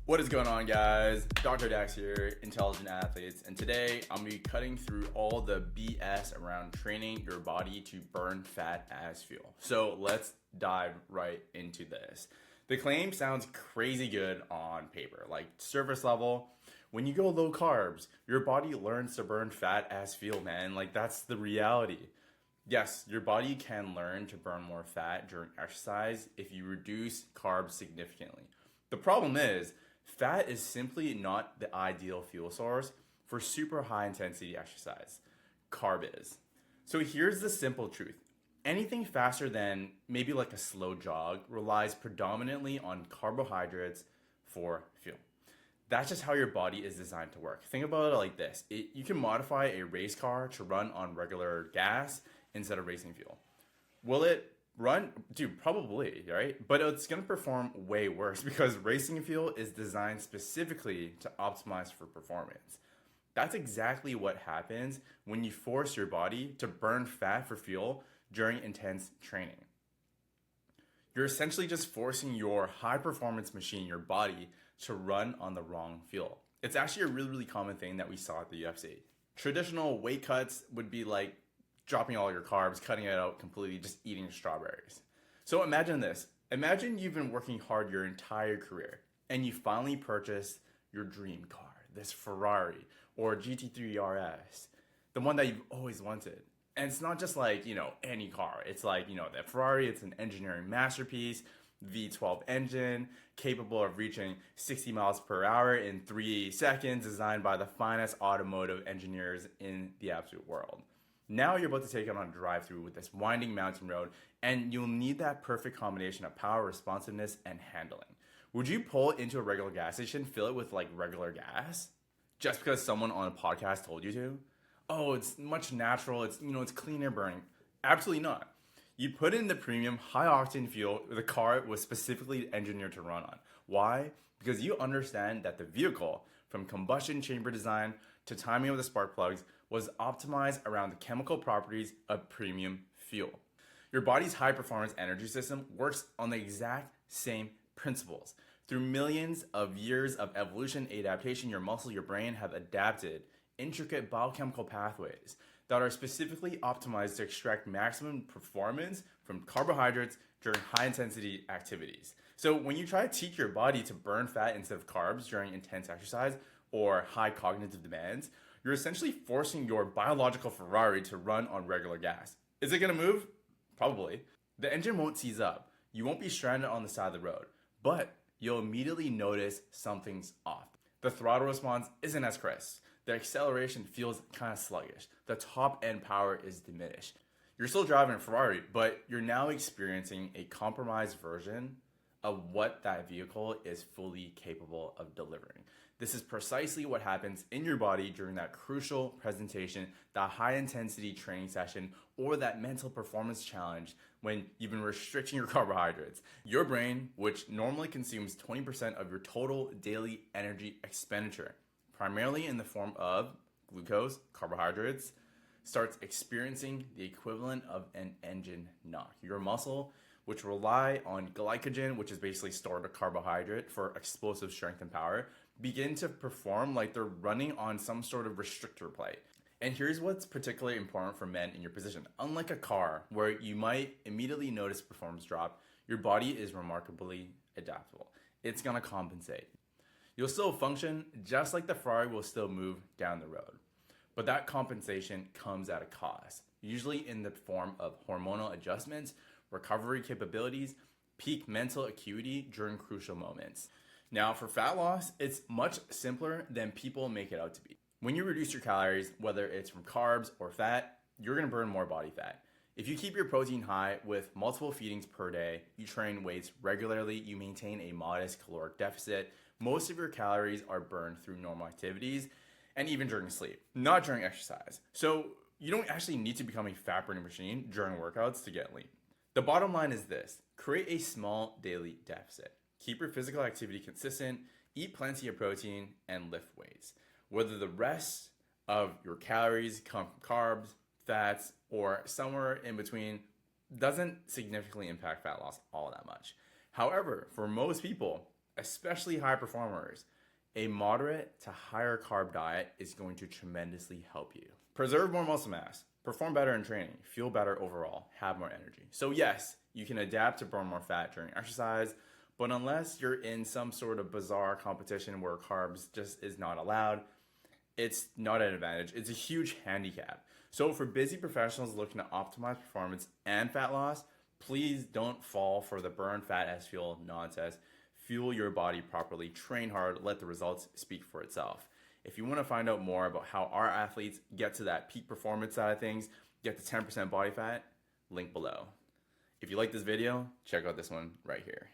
What is going on, guys? Dr. Dax here, Intelligent Athletes, and today I'm going to be cutting through all the BS around training your body to burn fat as fuel. So let's dive right into this. The claim sounds crazy good on paper, like surface level. When you go low carbs, your body learns to burn fat as fuel, man. Like, that's the reality. Yes, your body can learn to burn more fat during exercise if you reduce carbs significantly. The problem is, fat is simply not the ideal fuel source for super high intensity exercise. Carb is. So here's the simple truth. Anything faster than maybe like a slow jog relies predominantly on carbohydrates for fuel. That's just how your body is designed to work. Think about it like this. You can modify a race car to run on regular gas instead of racing fuel. Will it run? Dude, probably, right? But it's going to perform way worse because racing fuel is designed specifically to optimize for performance. That's exactly what happens when you force your body to burn fat for fuel during intense training. You're essentially just forcing your high performance machine, your body, to run on the wrong fuel. It's actually a really, really common thing that we saw at the UFC. Traditional weight cuts would be like dropping all your carbs, cutting it out completely, just eating strawberries. So imagine this. Imagine you've been working hard your entire career and you finally purchase your dream car, this Ferrari or GT3 RS, the one that you've always wanted. And it's not just like, any car. It's like, that Ferrari, it's an engineering masterpiece, V12 engine, capable of reaching 60 miles per hour in 3 seconds, designed by the finest automotive engineers in the absolute world. Now you're about to take it on a drive-through with this winding mountain road, and you'll need that perfect combination of power, responsiveness, and handling. Would you pull into a regular gas station, fill it with like regular gas, just because someone on a podcast told you to? Oh, it's much natural. It's cleaner burning. Absolutely not. You put in the premium high octane fuel the car was specifically engineered to run on. Why? Because you understand that the vehicle, from combustion chamber design to timing of the spark plugs, was optimized around the chemical properties of premium fuel. Your body's high performance energy system works on the exact same principles. Through millions of years of evolution, adaptation, your muscle, your brain have adapted intricate biochemical pathways that are specifically optimized to extract maximum performance from carbohydrates during high intensity activities. So when you try to teach your body to burn fat instead of carbs during intense exercise or high cognitive demands, you're essentially forcing your biological Ferrari to run on regular gas. Is it gonna move? Probably. The engine won't seize up. You won't be stranded on the side of the road, but you'll immediately notice something's off. The throttle response isn't as crisp. The acceleration feels kind of sluggish. The top end power is diminished. You're still driving a Ferrari, but you're now experiencing a compromised version of what that vehicle is fully capable of delivering. This is precisely what happens in your body during that crucial presentation, that high intensity training session, or that mental performance challenge when you've been restricting your carbohydrates. Your brain, which normally consumes 20% of your total daily energy expenditure, primarily in the form of glucose, carbohydrates, starts experiencing the equivalent of an engine knock. Your muscle, which rely on glycogen, which is basically stored carbohydrate for explosive strength and power, begin to perform like they're running on some sort of restrictor plate. And here's what's particularly important for men in your position. Unlike a car, where you might immediately notice performance drop, your body is remarkably adaptable. It's gonna compensate. You'll still function just like the Ferrari will still move down the road. But that compensation comes at a cost, usually in the form of hormonal adjustments, recovery capabilities, peak mental acuity during crucial moments. Now, for fat loss, it's much simpler than people make it out to be. When you reduce your calories, whether it's from carbs or fat, you're gonna burn more body fat. If you keep your protein high with multiple feedings per day, you train weights regularly, you maintain a modest caloric deficit, most of your calories are burned through normal activities and even during sleep, not during exercise. So you don't actually need to become a fat burning machine during workouts to get lean. The bottom line is this: create a small daily deficit. Keep your physical activity consistent, eat plenty of protein, and lift weights. Whether the rest of your calories come from carbs, fats, or somewhere in between doesn't significantly impact fat loss all that much. However, for most people, especially high performers. A moderate to higher carb diet is going to tremendously help you. Preserve more muscle mass, perform better in training, feel better overall, have more energy. So yes, you can adapt to burn more fat during exercise, but unless you're in some sort of bizarre competition where carbs just is not allowed, it's not an advantage. It's a huge handicap. So for busy professionals looking to optimize performance and fat loss, please don't fall for the burn fat as fuel nonsense. Fuel your body properly, train hard, let the results speak for itself. If you want to find out more about how our athletes get to that peak performance side of things, get to 10% body fat, link below. If you like this video, check out this one right here.